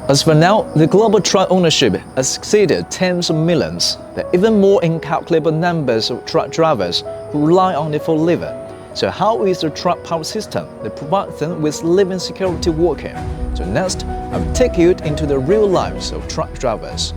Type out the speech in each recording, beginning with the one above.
As for now, the global truck ownership has exceeded tens of millions. There are even more incalculable numbers of truck drivers who rely on it for a living. So how is the truck power system that provides them with living security working? So next, I'll take you into the real lives of truck drivers.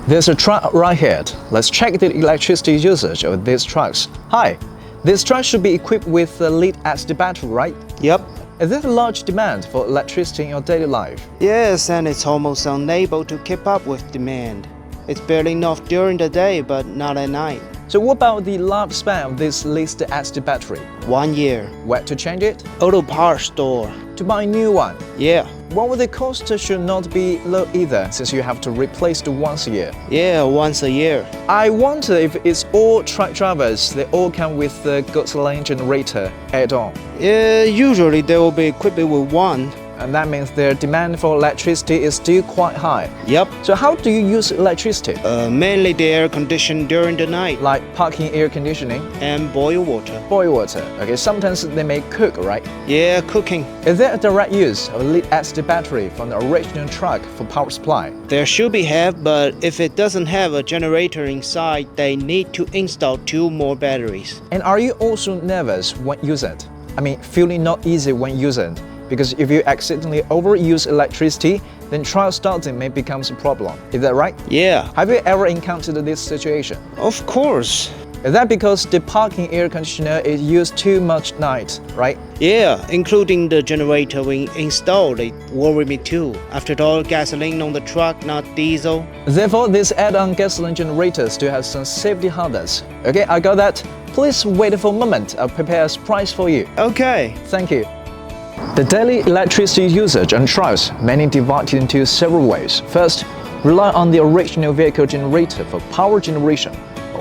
There's a truck right here. Let's check the electricity usage of these trucks. Hi, this truck should be equipped with a lead-acid battery, right? Yep. Is there a large demand for electricity in your daily life? Yes, and it's almost unable to keep up with demand. It's barely enough during the day, but not at night. So what about the lifespan of this lead-acid battery? 1 year. Where to change it? Auto parts store. To buy a new one? Yeah. Well, the cost should not be low either, since you have to replace it once a year. Yeah, once a year. I wonder if it's all truck drivers, they all come with the gasoline generator add-on. Yeah, usually they will be equipped with one. And that means their demand for electricity is still quite high. Yep. So how do you use electricity? Mainly the air conditioning during the night. Like parking air conditioning? And boil water. Boil water. Okay, sometimes they may cook, right? Yeah, cooking. Is there a direct use of a lead-acid battery from the original truck for power supply? There should be have, but if it doesn't have a generator inside, they need to install 2 more batteries. And are you also nervous when using it? I mean, feeling not easy when using it? Because if you accidentally overuse electricity, then trial starting may become a problem. Is that right? Yeah. Have you ever encountered this situation? Of course. Is that because the parking air conditioner is used too much night, right? Yeah, including the generator we installed, it worried me too. After all, gasoline on the truck, not diesel. Therefore, this add-on gasoline generator still has some safety hazards. Okay, I got that. Please wait for a moment. I'll prepare a surprise for you. Okay. Thank you. The daily electricity usage on trucks mainly divided into several ways. First, rely on the original vehicle generator for power generation.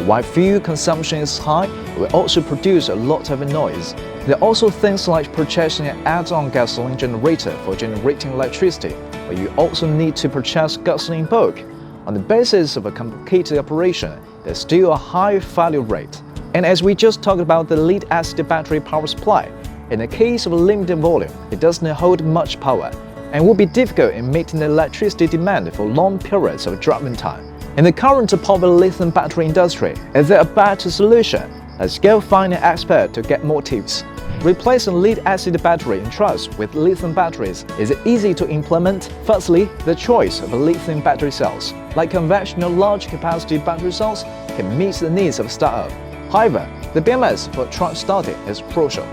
While fuel consumption is high, it will also produce a lot of noise. There are also things like purchasing an add-on gasoline generator for generating electricity, but you also need to purchase gasoline in bulk. On the basis of a complicated operation, there's still a high failure rate. And as we just talked about the lead-acid battery power supply, in the case of a limited volume, it doesn't hold much power and will be difficult in meeting the electricity demand for long periods of driving time. In the current popular lithium battery industry, is there a better solution? Let's go find an expert to get more tips. Replacing lead-acid battery in trucks with lithium batteries is easy to implement. Firstly, the choice of lithium battery cells. Like conventional large-capacity battery cells can meet the needs of startup. However, the BMS for truck starting is crucial.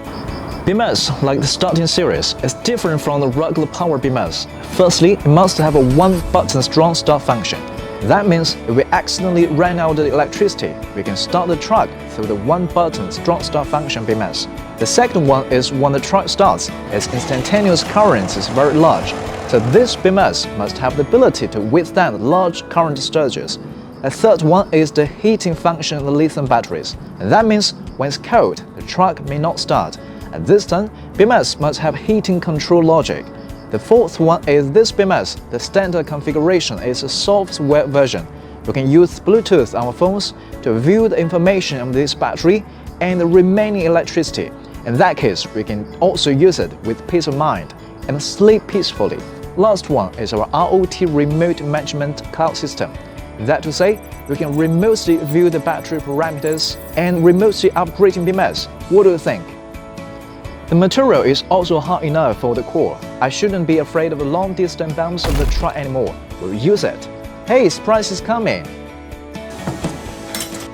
BMS, like the starting series, is different from the regular power BMS. Firstly, it must have a one-button strong start function. That means if we accidentally ran out of electricity, we can start the truck through the one-button strong start function BMS. The second one is when the truck starts, its instantaneous current is very large, so this BMS must have the ability to withstand large current surges. The third one is the heating function of the lithium batteries, and that means when it's cold, the truck may not start. At this time, BMS must have heating control logic. The fourth one is this BMS. The standard configuration is a software version. We can use Bluetooth on our phones to view the information on this battery and the remaining electricity. In that case, we can also use it with peace of mind and sleep peacefully. Last one is our ROT remote management cloud system. That to say, we can remotely view the battery parameters and remotely upgrading BMS. What do you think? The material is also hard enough for the core. I shouldn't be afraid of the long-distance bumps of the truck anymore. We'll use it. Hey, surprise is coming!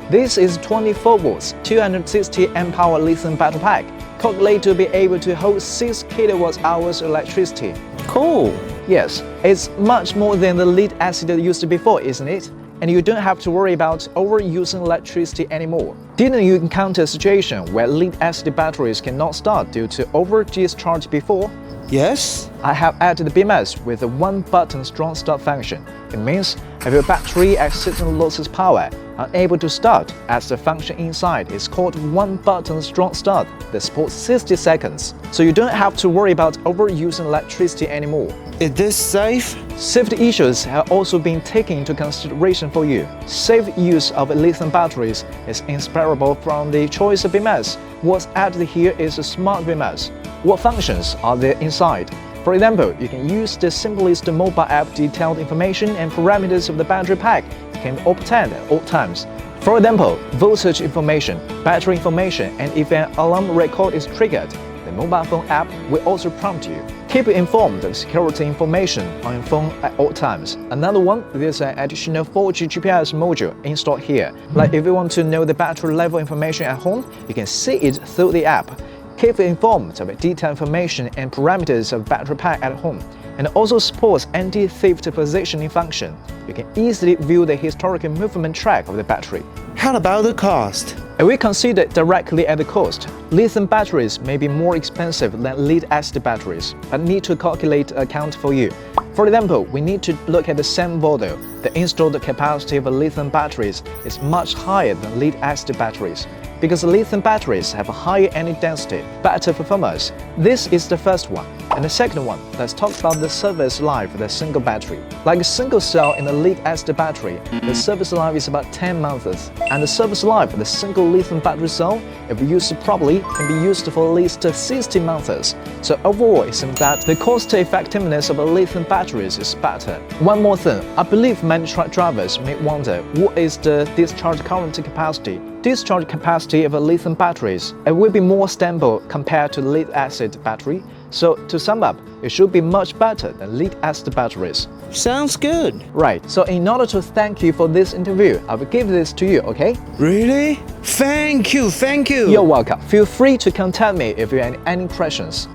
This is 24 volts, 260 amp-hour lithium battery pack, calculated to be able to hold 6 kWh electricity. Cool. Yes, it's much more than the lead-acid used before, isn't it? And you don't have to worry about overusing electricity anymore. Didn't you encounter a situation where lead-acid batteries cannot start due to over-discharge before? Yes. I have added the BMS with a one-button strong start function. It means if your battery accidentally loses power, unable to start, as the function inside is called one-button strong start that supports 60 seconds. So you don't have to worry about overusing electricity anymore. Is this safe? Safety issues have also been taken into consideration for you. Safe use of lithium batteries is inseparable from the choice of BMS. What's added here is a smart BMS. What functions are there inside? For example, you can use the simplest mobile app detailed information and parameters of the battery pack can be obtained at all times. For example, voltage information, battery information, and if an alarm record is triggered, the mobile phone app will also prompt you. Keep you informed of security information on your phone at all times. Another one, there's an additional 4G GPS module installed here. Like if you want to know the battery level information at home, you can see it through the app. Keep you informed of detailed information and parameters of battery pack at home, and also supports anti-theft positioning function. You can easily view the historical movement track of the battery. How about the cost? If we consider directly at the cost, lithium batteries may be more expensive than lead-acid batteries, but need to calculate account for you. For example, we need to look at the same model. The installed capacity of lithium batteries is much higher than lead-acid batteries, because lithium batteries have a higher energy density, better performance. This is the first one. And the second one, let's talk about the service life of the single battery. Like a single cell in a lead-acid battery, the service life is about 10 months, and the service life of the single lithium battery cell, if used properly, can be used for at least 60 months. So overall, it seems that the cost-effectiveness of lithium batteries is better. One more thing, I believe many truck drivers may wonder, what is the discharge current capacity? Discharge capacity of lithium batteries, it will be more stable compared to lead-acid battery. So to sum up, it should be much better than lead-acid batteries. Sounds good. Right, so in order to thank you for this interview, I will give this to you, okay? Really? Thank you. You're welcome. Feel free to contact me if you have any questions.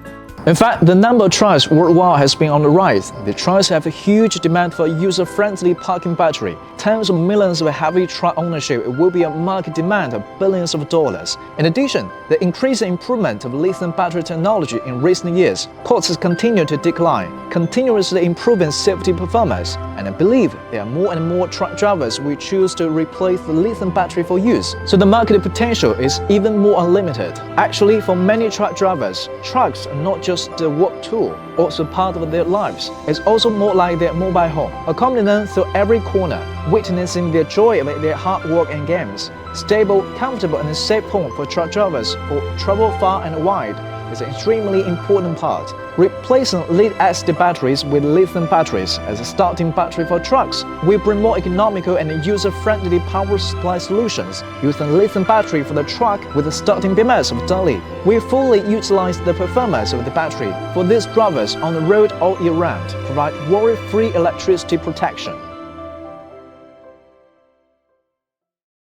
In fact, the number of trucks worldwide has been on the rise. The trucks have a huge demand for user-friendly parking battery. Tens of millions of heavy truck ownership will be a market demand of billions of dollars. In addition, the increasing improvement of lithium battery technology in recent years, costs continue to decline, continuously improving safety performance. And I believe there are more and more truck drivers will choose to replace the lithium battery for use. So the market potential is even more unlimited. Actually, for many truck drivers, trucks are not just a work tool, also part of their lives. It's also more like their mobile home, accompanying them through every corner, witnessing their joy of their hard work and games. Stable, comfortable, and safe home for truck drivers who travel far and wide is an extremely important part. Replacing lead-acid batteries with lithium batteries as a starting battery for trucks will bring more economical and user-friendly power supply solutions. Using lithium battery for the truck with the starting BMS of Daly, we fully utilize the performance of the battery for these drivers on the road all year round, provide worry-free electricity protection.